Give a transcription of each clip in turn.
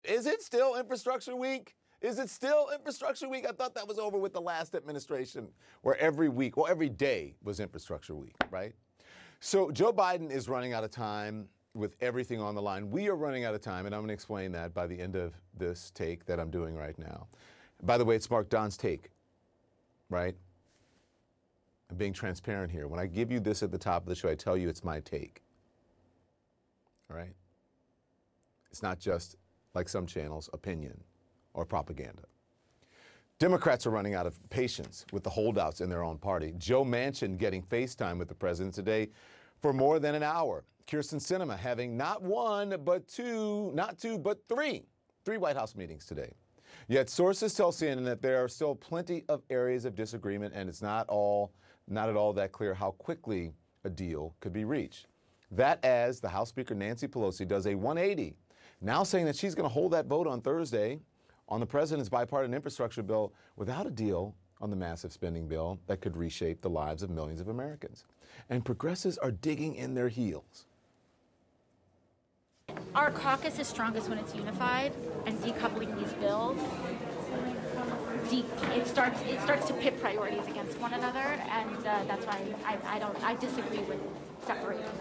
Is it still infrastructure week? Is it still infrastructure week? I thought that was over with the last administration, where every week, well, every day was infrastructure week, right? So Joe Biden is running out of time with everything on the line. We are running out of time, and I'm going to explain that by the end of this take that I'm doing right now. By the way, it's Mark Don's take, right? I'm being transparent here. When I give you this at the top of the show, I tell you it's my take, all right? It's not just, like some channels, opinion or propaganda. Democrats are running out of patience with the holdouts in their own party. Joe Manchin getting FaceTime with the president today for more than an hour. Kyrsten Sinema having not one, but three White House meetings today. Yet sources tell CNN that there are still plenty of areas of disagreement, and it's not at all that clear how quickly a deal could be reached. That as the House Speaker Nancy Pelosi does a 180, now saying that she's going to hold that vote on Thursday on the president's bipartisan infrastructure bill without a deal on the massive spending bill that could reshape the lives of millions of Americans. And progressives are digging in their heels. Our caucus is strongest when it's unified, and decoupling these bills, it starts to pit priorities against one another, and that's why I disagree with separating them.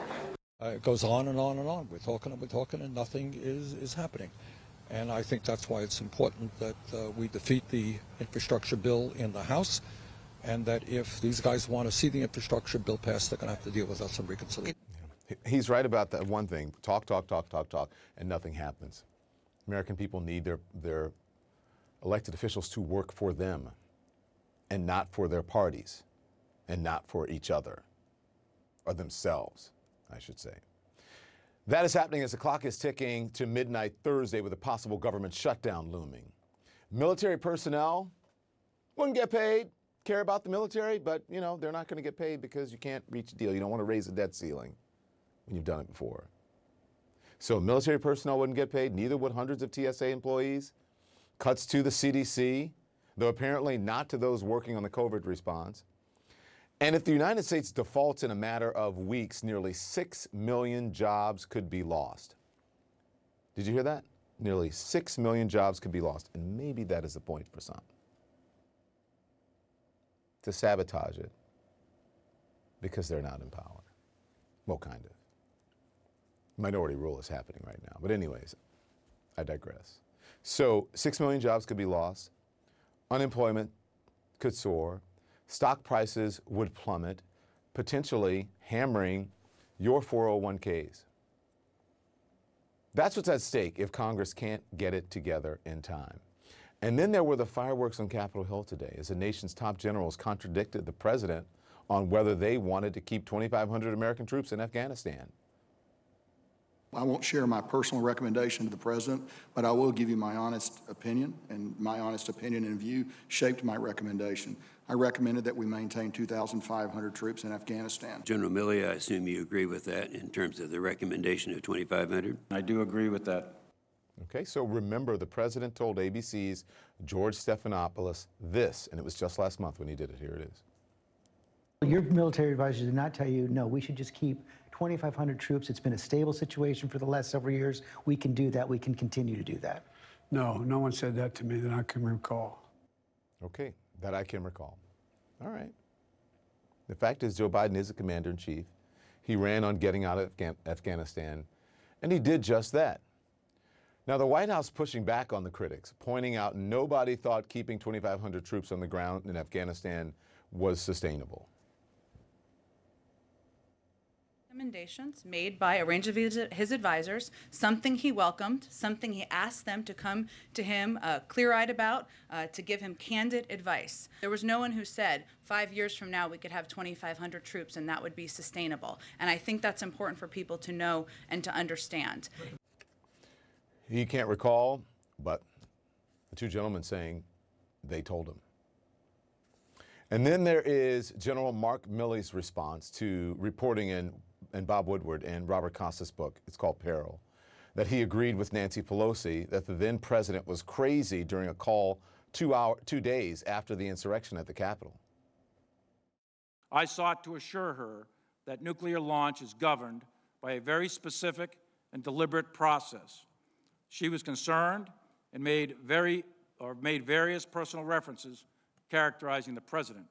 It goes on and on and on. We're talking, and nothing is happening. And I think that's why it's important that we defeat the infrastructure bill in the House, and that if these guys want to see the infrastructure bill passed, they're going to have to deal with us in reconciliation. He's right about that one thing. Talk, and nothing happens. American people need their elected officials to work for them and not for their parties and not for each other or themselves, I should say. That is happening as the clock is ticking to midnight Thursday with a possible government shutdown looming. Military personnel wouldn't get paid, care about the military, but, you know, they're not going to get paid because you can't reach a deal. You don't want to raise the debt ceiling when you've done it before. So military personnel wouldn't get paid, neither would hundreds of TSA employees. Cuts to the CDC, though apparently not to those working on the COVID response. And if the United States defaults in a matter of weeks, nearly 6 million jobs could be lost. Did you hear that? Nearly 6 million jobs could be lost. And maybe that is the point for some. To sabotage it because they're not in power. Well, kind of. Minority rule is happening right now. But anyways, I digress. So 6 million jobs could be lost. Unemployment could soar. Stock prices would plummet, potentially hammering your 401ks. That's what's at stake if Congress can't get it together in time. And then there were the fireworks on Capitol Hill today as the nation's top generals contradicted the president on whether they wanted to keep 2,500 American troops in Afghanistan. I won't share my personal recommendation to the president, but I will give you my honest opinion, and my honest opinion and view shaped my recommendation. I recommended that we maintain 2,500 troops in Afghanistan. General Milley, I assume you agree with that in terms of the recommendation of 2,500? I do agree with that. Okay, so remember, the president told ABC's George Stephanopoulos this, and it was just last month when he did it. Here it is. Your military advisors did not tell you, no, we should just keep 2,500 troops. It's been a stable situation for the last several years. We can do that. We can continue to do that. No, no one said that to me that I can recall. Okay, that I can recall. All right. The fact is, Joe Biden is a commander-in-chief. He ran on getting out of Afghanistan, and he did just that. Now, the White House pushing back on the critics, pointing out nobody thought keeping 2,500 troops on the ground in Afghanistan was sustainable. Recommendations made by a range of his advisors, something he welcomed, something he asked them to come to him clear-eyed about, to give him candid advice. There was no one who said 5 years from now we could have 2,500 troops and that would be sustainable. And I think that's important for people to know and to understand. He can't recall, but the two gentlemen saying they told him. And then there is General Mark Milley's response to reporting in Bob Woodward and Robert Costa's book, it's called Peril, that he agreed with Nancy Pelosi that the then president was crazy during a call 2 days after the insurrection at the Capitol. I sought to assure her that nuclear launch is governed by a very specific and deliberate process, She was concerned and made various personal references characterizing the president.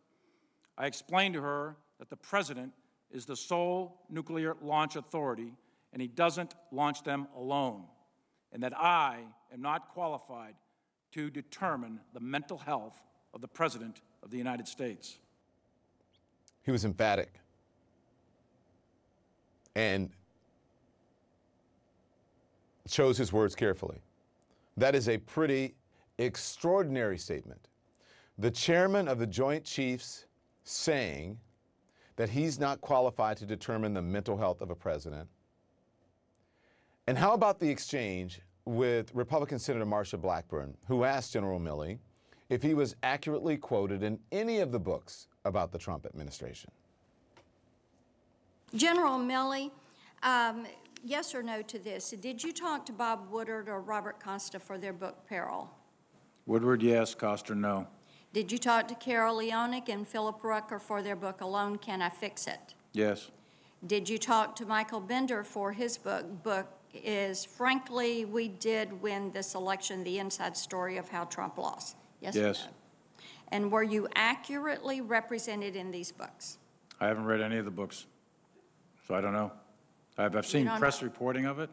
I explained to her that the president is the sole nuclear launch authority and he doesn't launch them alone, and that I am not qualified to determine the mental health of the President of the United States. He was emphatic and chose his words carefully. That is a pretty extraordinary statement. The chairman of the Joint Chiefs saying that he's not qualified to determine the mental health of a president. And how about the exchange with Republican Senator Marsha Blackburn, who asked General Milley if he was accurately quoted in any of the books about the Trump administration? General Milley, yes or no to this? Did you talk to Bob Woodward or Robert Costa for their book, Peril? Woodward, yes. Costa, no. Did you talk to Carol Leonick and Philip Rucker for their book, Alone Can I Fix It? Yes. Did you talk to Michael Bender for his book is Frankly, We Did Win This Election, The Inside Story of How Trump Lost? Yes. Yes. Or no? And were you accurately represented in these books? I haven't read any of the books, so I don't know. I've seen don't press know. reporting of it.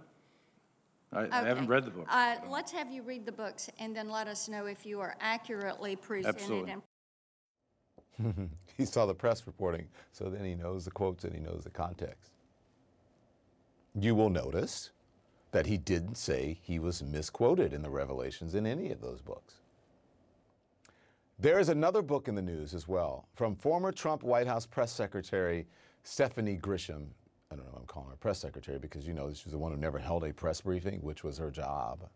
I Okay. haven't read the books. Let's have you read the books and then let us know if you are accurately presented. Absolutely. And He saw the press reporting, so then he knows the quotes and he knows the context. You will notice that he didn't say he was misquoted in the Revelations in any of those books. There is another book in the news as well from former Trump White House press secretary Stephanie Grisham. I don't know, I'm calling her press secretary because you know she's the one who never held a press briefing, which was her job,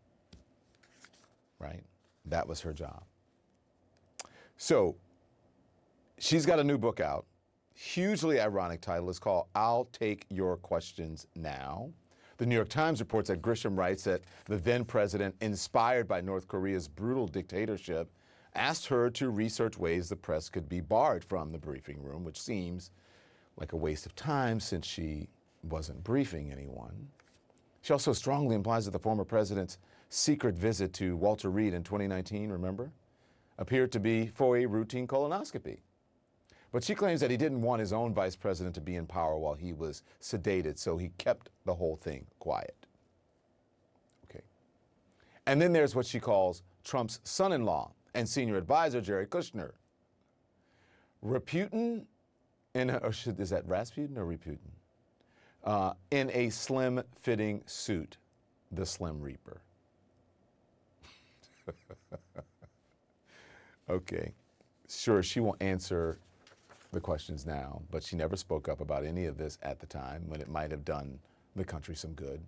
right? That was her job. So she's got a new book out. Hugely ironic title. It's called I'll Take Your Questions Now. The New York Times reports that Grisham writes that the then president, inspired by North Korea's brutal dictatorship, asked her to research ways the press could be barred from the briefing room, which seems like a waste of time since she wasn't briefing anyone. She also strongly implies that the former president's secret visit to Walter Reed in 2019, remember, appeared to be for a routine colonoscopy. But she claims that he didn't want his own vice president to be in power while he was sedated, so he kept the whole thing quiet. Okay. And then there's what she calls Trump's son-in-law and senior advisor, Jared Kushner. Rasputin, is that Rasputin or Raputin? In a slim-fitting suit, the Slim Reaper. Okay. Sure, she won't answer the questions now, but she never spoke up about any of this at the time when it might have done the country some good.